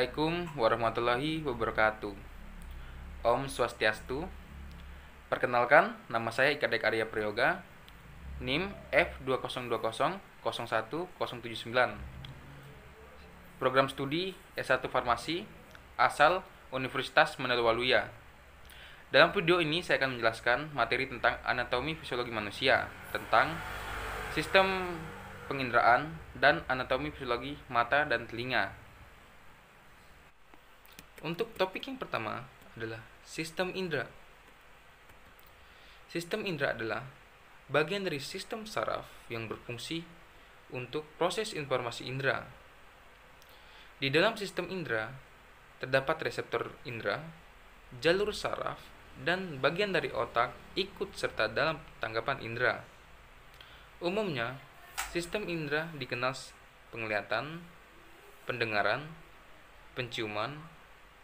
Assalamualaikum warahmatullahi wabarakatuh. Om Swastiastu. Perkenalkan, nama saya Ikadek Arya Prayoga, NIM F2020010079. Program studi S1 Farmasi, asal Universitas Manado Waluya. Dalam video ini saya akan menjelaskan materi tentang anatomi fisiologi manusia, tentang sistem penginderaan dan anatomi fisiologi mata dan telinga. Untuk topik yang pertama adalah sistem indera. Sistem indera adalah bagian dari sistem saraf yang berfungsi untuk proses informasi indera. Di dalam sistem indera terdapat reseptor indera, jalur saraf, dan bagian dari otak ikut serta dalam tanggapan indera. Umumnya, sistem indera dikenal penglihatan, pendengaran, penciuman,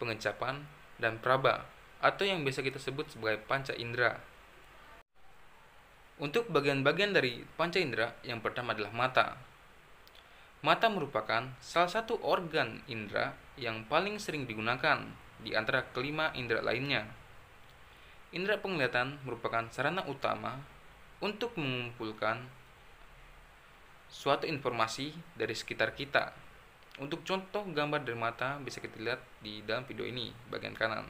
pengecapan, dan praba, atau yang biasa kita sebut sebagai panca indera. Untuk bagian-bagian dari panca indera, yang pertama adalah mata. Mata merupakan salah satu organ indera yang paling sering digunakan di antara kelima indera lainnya. Indera penglihatan merupakan sarana utama untuk mengumpulkan suatu informasi dari sekitar kita. Untuk contoh gambar dari mata bisa kita lihat di dalam video ini, bagian kanan.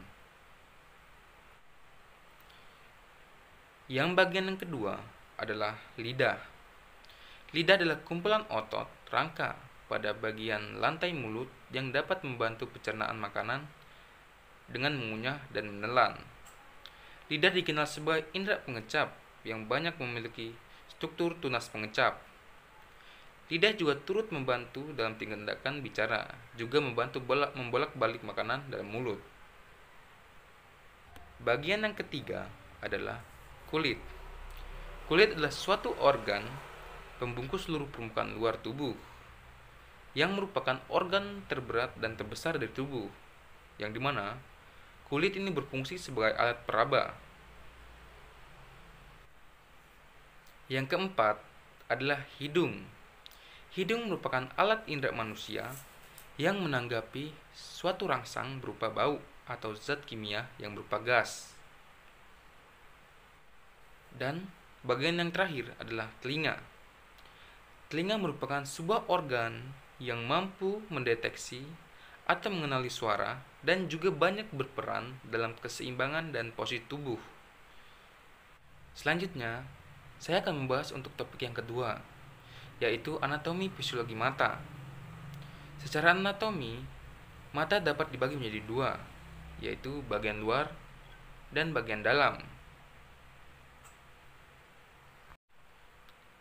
Yang bagian yang kedua adalah lidah. Lidah adalah kumpulan otot rangka pada bagian lantai mulut yang dapat membantu pencernaan makanan dengan mengunyah dan menelan. Lidah dikenal sebagai indera pengecap yang banyak memiliki struktur tunas pengecap. Lidah juga turut membantu dalam tindakan bicara, juga membantu membolak-balik makanan dalam mulut. Bagian yang ketiga adalah kulit. Kulit adalah suatu organ pembungkus seluruh permukaan luar tubuh, yang merupakan organ terberat dan terbesar dari tubuh, yang dimana kulit ini berfungsi sebagai alat peraba. Yang keempat adalah hidung. Hidung merupakan alat indera manusia yang menanggapi suatu rangsang berupa bau atau zat kimia yang berupa gas. Dan bagian yang terakhir adalah telinga. Telinga merupakan sebuah organ yang mampu mendeteksi atau mengenali suara dan juga banyak berperan dalam keseimbangan dan posisi tubuh. Selanjutnya, saya akan membahas untuk topik yang kedua, yaitu anatomi fisiologi mata. Secara anatomi, mata dapat dibagi menjadi dua, yaitu bagian luar dan bagian dalam.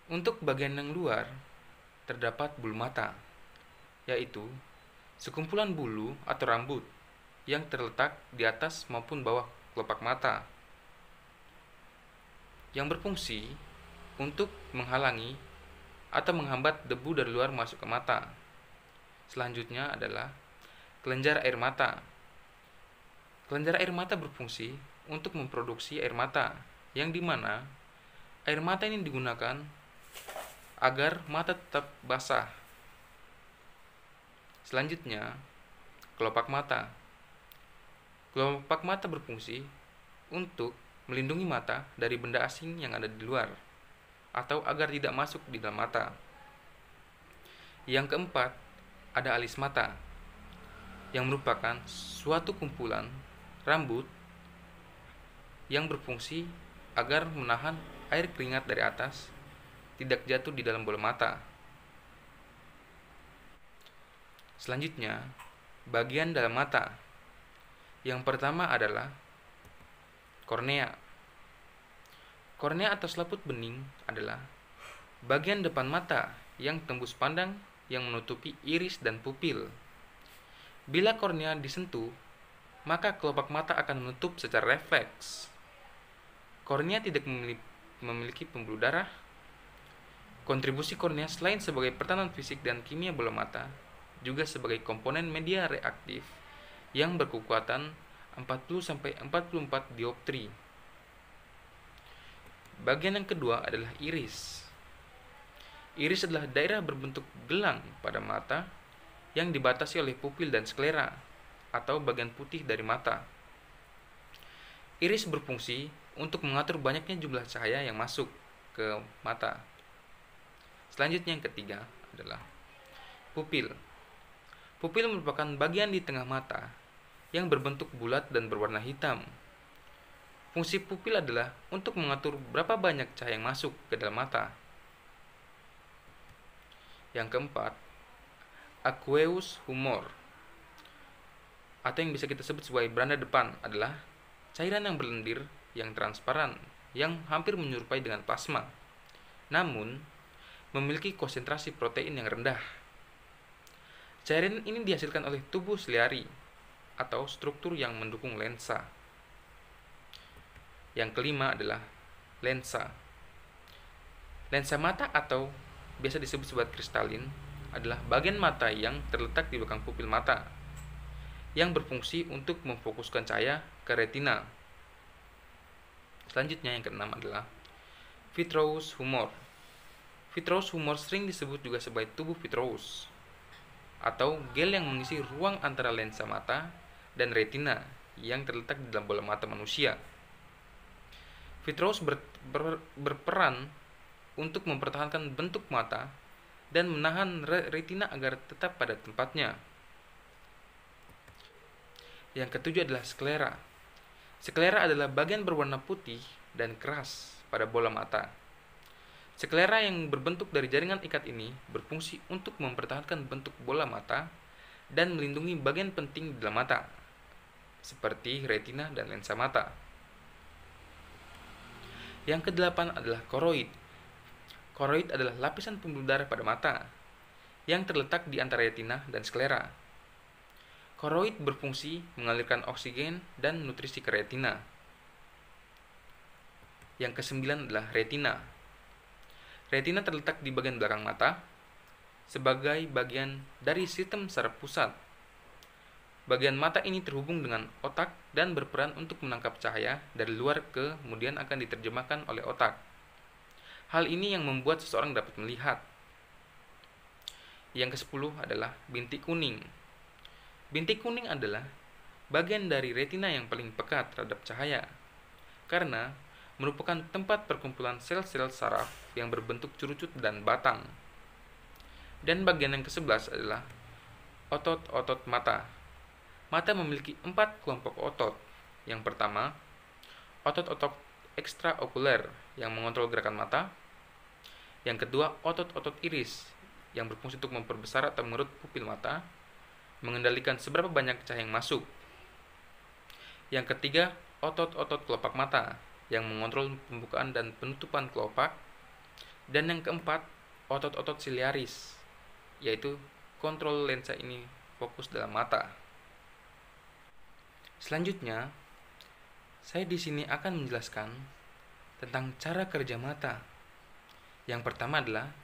Untuk bagian yang luar, terdapat bulu mata, yaitu sekumpulan bulu atau rambut yang terletak di atas maupun bawah kelopak mata, yang berfungsi untuk menghalangi atau menghambat debu dari luar masuk ke mata. Selanjutnya adalah kelenjar air mata. Kelenjar air mata berfungsi untuk memproduksi air mata, yang dimana air mata ini digunakan agar mata tetap basah. Selanjutnya, kelopak mata. Kelopak mata berfungsi untuk melindungi mata dari benda asing yang ada di luar, atau agar tidak masuk di dalam mata. Yang keempat, ada alis mata, yang merupakan suatu kumpulan rambut yang berfungsi agar menahan air keringat dari atas tidak jatuh di dalam bola mata. Selanjutnya, bagian dalam mata. Yang pertama adalah kornea. Kornea atau selaput bening adalah bagian depan mata yang tembus pandang yang menutupi iris dan pupil. Bila kornea disentuh, maka kelopak mata akan menutup secara refleks. Kornea tidak memiliki pembuluh darah. Kontribusi kornea selain sebagai pertahanan fisik dan kimia bola mata, juga sebagai komponen media reaktif yang berkekuatan 40-44 dioptri. Bagian yang kedua adalah iris. Iris adalah daerah berbentuk gelang pada mata yang dibatasi oleh pupil dan sklera atau bagian putih dari mata. Iris berfungsi untuk mengatur banyaknya jumlah cahaya yang masuk ke mata. Selanjutnya yang ketiga adalah pupil. Pupil merupakan bagian di tengah mata yang berbentuk bulat dan berwarna hitam. Fungsi pupil adalah untuk mengatur berapa banyak cahaya yang masuk ke dalam mata. Yang keempat, aqueous humor atau yang bisa kita sebut sebagai beranda depan adalah cairan yang berlendir yang transparan yang hampir menyerupai dengan plasma, namun memiliki konsentrasi protein yang rendah. Cairan ini dihasilkan oleh tubuh siliari atau struktur yang mendukung lensa. Yang kelima adalah lensa. Lensa mata atau biasa disebut sebagai kristalin adalah bagian mata yang terletak di belakang pupil mata yang berfungsi untuk memfokuskan cahaya ke retina. Selanjutnya yang keenam adalah vitreous humor. Vitreous humor sering disebut juga sebagai tubuh vitreous atau gel yang mengisi ruang antara lensa mata dan retina yang terletak di dalam bola mata manusia. Vitreous berperan untuk mempertahankan bentuk mata dan menahan retina agar tetap pada tempatnya. Yang ketujuh adalah sklera. Sklera adalah bagian berwarna putih dan keras pada bola mata. Sklera yang berbentuk dari jaringan ikat ini berfungsi untuk mempertahankan bentuk bola mata dan melindungi bagian penting di dalam mata, seperti retina dan lensa mata. Yang kedelapan adalah koroid. Koroid adalah lapisan pembuluh darah pada mata yang terletak di antara retina dan sklera. Koroid berfungsi mengalirkan oksigen dan nutrisi ke retina. Yang kesembilan adalah retina. Retina terletak di bagian belakang mata sebagai bagian dari sistem saraf pusat. Bagian mata ini terhubung dengan otak dan berperan untuk menangkap cahaya dari luar kemudian akan diterjemahkan oleh otak. Hal ini yang membuat seseorang dapat melihat. Yang ke-10 adalah bintik kuning. Bintik kuning adalah bagian dari retina yang paling peka terhadap cahaya karena merupakan tempat perkumpulan sel-sel saraf yang berbentuk curucut dan batang. Dan bagian yang ke-11 adalah otot-otot mata. Mata memiliki 4 kelompok otot. Yang pertama, otot-otot ekstraokuler yang mengontrol gerakan mata. Yang kedua, otot-otot iris yang berfungsi untuk memperbesar atau mengerut pupil mata, mengendalikan seberapa banyak cahaya yang masuk. Yang ketiga, otot-otot kelopak mata yang mengontrol pembukaan dan penutupan kelopak. Dan yang keempat, otot-otot siliaris, yaitu kontrol lensa ini fokus dalam mata. Selanjutnya, saya di sini akan menjelaskan tentang cara kerja mata. Yang pertama adalah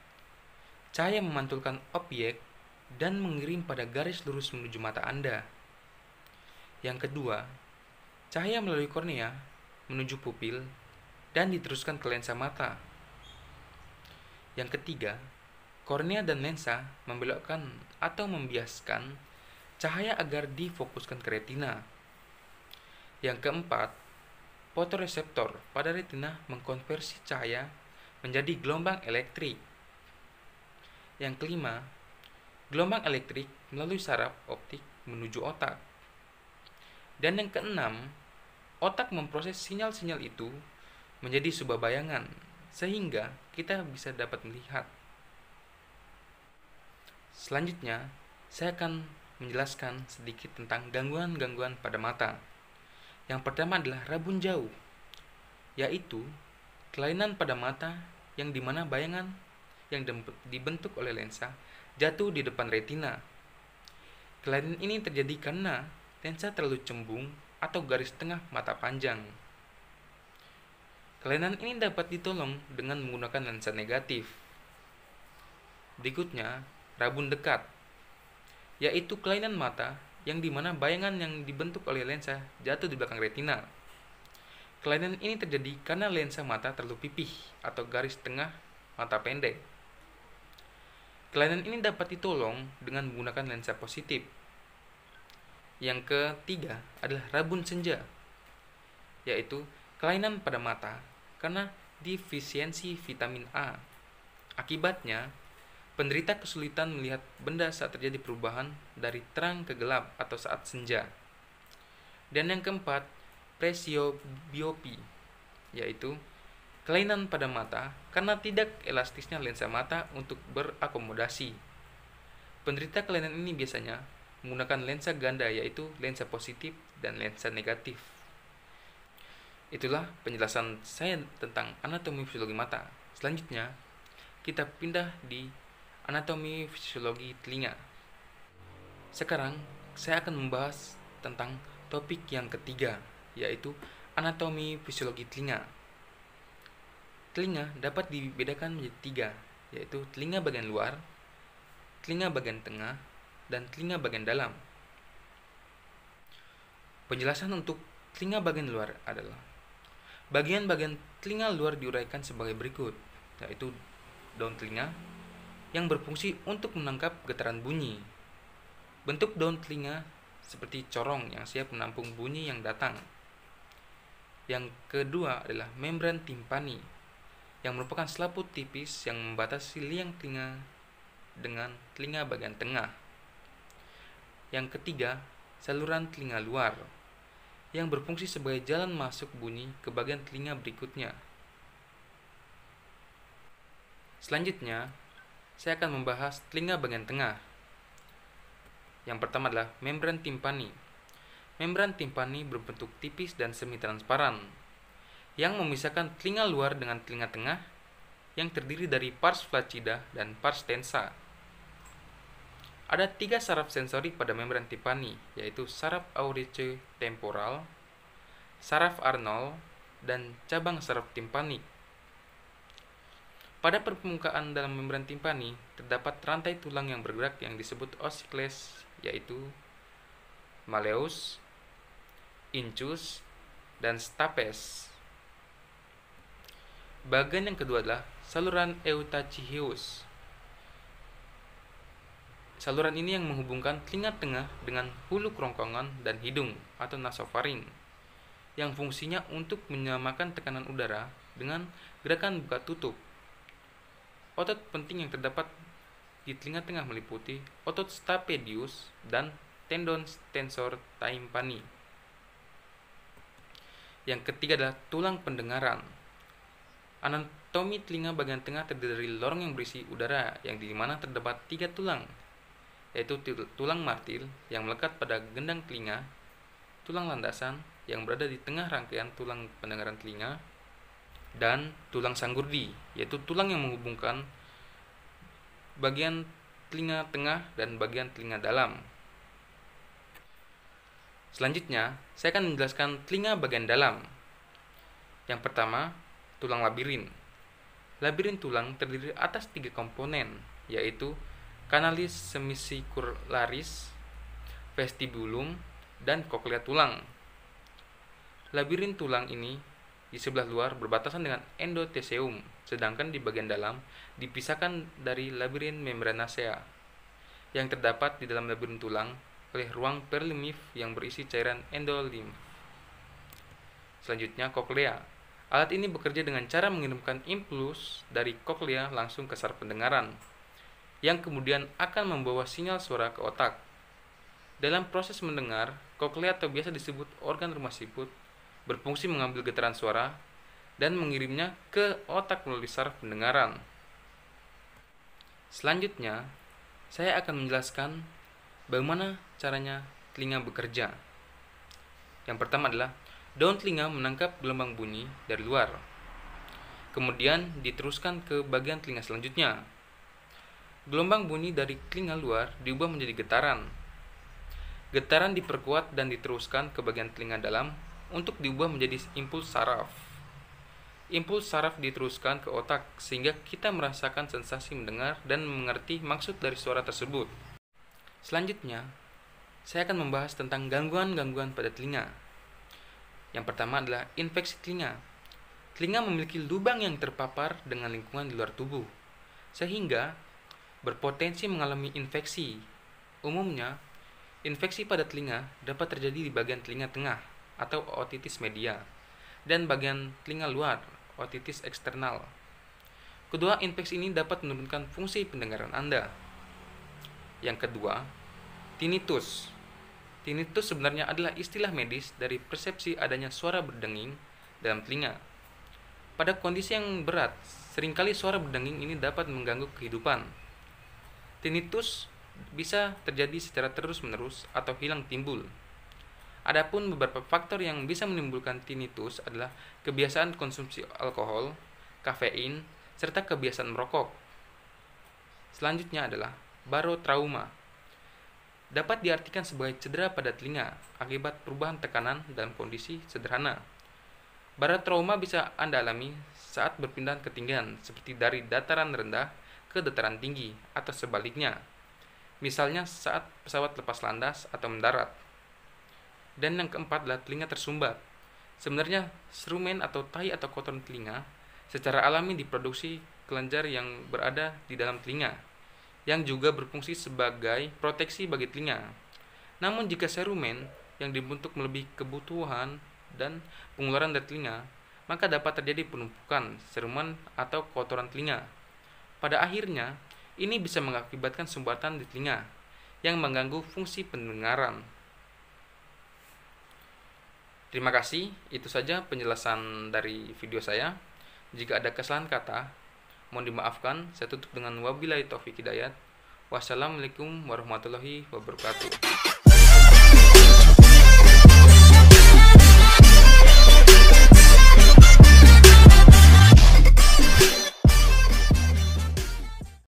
cahaya memantulkan objek dan mengirim pada garis lurus menuju mata Anda. Yang kedua, cahaya melalui kornea menuju pupil dan diteruskan ke lensa mata. Yang ketiga, kornea dan lensa membelokkan atau membiaskan cahaya agar difokuskan ke retina. Yang keempat, fotoreseptor pada retina mengkonversi cahaya menjadi gelombang elektrik. Yang kelima, gelombang elektrik melalui saraf optik menuju otak. Dan yang keenam, otak memproses sinyal-sinyal itu menjadi sebuah bayangan sehingga kita bisa dapat melihat. Selanjutnya, saya akan menjelaskan sedikit tentang gangguan-gangguan pada mata. Yang pertama adalah rabun jauh, yaitu kelainan pada mata yang dimana bayangan yang dibentuk oleh lensa jatuh di depan retina. Kelainan ini terjadi karena lensa terlalu cembung atau garis tengah mata panjang. Kelainan ini dapat ditolong dengan menggunakan lensa negatif. Berikutnya, rabun dekat, yaitu kelainan mata yang dimana bayangan yang dibentuk oleh lensa jatuh di belakang retina. Kelainan ini terjadi karena lensa mata terlalu pipih atau garis tengah mata pendek. Kelainan ini dapat ditolong dengan menggunakan lensa positif. Yang ketiga adalah rabun senja, yaitu kelainan pada mata karena defisiensi vitamin A. Akibatnya, penderita kesulitan melihat benda saat terjadi perubahan dari terang ke gelap atau saat senja. Dan yang keempat, presiobiopia, yaitu kelainan pada mata karena tidak elastisnya lensa mata untuk berakomodasi. Penderita kelainan ini biasanya menggunakan lensa ganda, yaitu lensa positif dan lensa negatif. Itulah penjelasan saya tentang anatomi fisiologi mata. Selanjutnya, kita pindah di anatomi fisiologi telinga. Sekarang, saya akan membahas tentang topik yang ketiga, yaitu anatomi fisiologi telinga. Telinga dapat dibedakan menjadi tiga, yaitu telinga bagian luar, telinga bagian tengah, dan telinga bagian dalam. Penjelasan untuk telinga bagian luar adalah bagian-bagian telinga luar diuraikan sebagai berikut, yaitu daun telinga yang berfungsi untuk menangkap getaran bunyi. Bentuk daun telinga seperti corong yang siap menampung bunyi yang datang. Yang kedua adalah membran timpani, yang merupakan selaput tipis yang membatasi liang telinga dengan telinga bagian tengah. Yang ketiga, saluran telinga luar, yang berfungsi sebagai jalan masuk bunyi ke bagian telinga berikutnya. Selanjutnya, saya akan membahas telinga bagian tengah. Yang pertama adalah membran timpani. Membran timpani berbentuk tipis dan semi-transparan, yang memisahkan telinga luar dengan telinga tengah, yang terdiri dari pars flaccida dan pars tensa. Ada 3 saraf sensori pada membran timpani, yaitu saraf auriculotemporal, saraf Arnold, dan cabang saraf timpani. Pada permukaan dalam membran timpani terdapat rantai tulang yang bergerak yang disebut ossicles, yaitu malleus, incus, dan stapes. Bagian yang kedua adalah saluran eustachius. Saluran ini yang menghubungkan telinga tengah dengan hulu kerongkongan dan hidung atau nasofaring, yang fungsinya untuk menyamakan tekanan udara dengan gerakan buka tutup. Otot penting yang terdapat di telinga tengah meliputi otot stapedius dan tendon tensor tympani. Yang ketiga adalah tulang pendengaran. Anatomi telinga bagian tengah terdiri dari lorong yang berisi udara yang di mana terdapat 3 tulang, yaitu tulang martil yang melekat pada gendang telinga, tulang landasan yang berada di tengah rangkaian tulang pendengaran telinga, dan tulang sanggurdi, yaitu tulang yang menghubungkan bagian telinga tengah dan bagian telinga dalam. Selanjutnya, saya akan menjelaskan telinga bagian dalam. Yang pertama, tulang labirin. Labirin tulang terdiri atas 3 komponen, yaitu kanalis semicircularis, vestibulum, dan koklea tulang. Labirin tulang ini di sebelah luar berbatasan dengan endothelium, sedangkan di bagian dalam dipisahkan dari labirin membranacea yang terdapat di dalam labirin tulang oleh ruang perilimf yang berisi cairan endolimf. Selanjutnya, koklea. Alat ini bekerja dengan cara mengirimkan impuls dari koklea langsung ke saraf pendengaran, yang kemudian akan membawa sinyal suara ke otak. Dalam proses mendengar, koklea atau biasa disebut organ rumah siput berfungsi mengambil getaran suara dan mengirimnya ke otak melalui saraf pendengaran. Selanjutnya, saya akan menjelaskan bagaimana caranya telinga bekerja. Yang pertama adalah daun telinga menangkap gelombang bunyi dari luar, kemudian diteruskan ke bagian telinga selanjutnya. Gelombang bunyi dari telinga luar diubah menjadi getaran. Getaran diperkuat dan diteruskan ke bagian telinga dalam untuk diubah menjadi impuls saraf. Impuls saraf diteruskan ke otak sehingga kita merasakan sensasi mendengar dan mengerti maksud dari suara tersebut. Selanjutnya, saya akan membahas tentang gangguan-gangguan pada telinga. Yang pertama adalah infeksi telinga. Telinga memiliki lubang yang terpapar dengan lingkungan di luar tubuh, sehingga berpotensi mengalami infeksi. Umumnya, infeksi pada telinga dapat terjadi di bagian telinga tengah atau otitis media dan bagian telinga luar, otitis eksternal. Kedua, infeksi ini dapat menurunkan fungsi pendengaran Anda. Yang kedua, tinnitus. Tinnitus sebenarnya adalah istilah medis dari persepsi adanya suara berdenging dalam telinga. Pada kondisi yang berat, seringkali suara berdenging ini dapat mengganggu kehidupan. Tinnitus bisa terjadi secara terus-menerus atau hilang timbul. Adapun beberapa faktor yang bisa menimbulkan tinnitus adalah kebiasaan konsumsi alkohol, kafein, serta kebiasaan merokok. Selanjutnya adalah barotrauma. Dapat diartikan sebagai cedera pada telinga akibat perubahan tekanan dalam kondisi sederhana. Barotrauma bisa Anda alami saat berpindah ketinggian seperti dari dataran rendah ke dataran tinggi atau sebaliknya. Misalnya saat pesawat lepas landas atau mendarat. Dan yang keempat adalah telinga tersumbat. Sebenarnya serumen atau tahi atau kotoran telinga secara alami diproduksi kelenjar yang berada di dalam telinga, yang juga berfungsi sebagai proteksi bagi telinga. Namun jika serumen yang dibentuk melebihi kebutuhan dan pengeluaran dari telinga, maka dapat terjadi penumpukan serumen atau kotoran telinga. Pada akhirnya, ini bisa mengakibatkan sumbatan di telinga yang mengganggu fungsi pendengaran. Terima kasih, itu saja penjelasan dari video saya. Jika ada kesalahan kata, mohon dimaafkan. Saya tutup dengan wabillahi taufiq hidayat. Wassalamualaikum warahmatullahi wabarakatuh.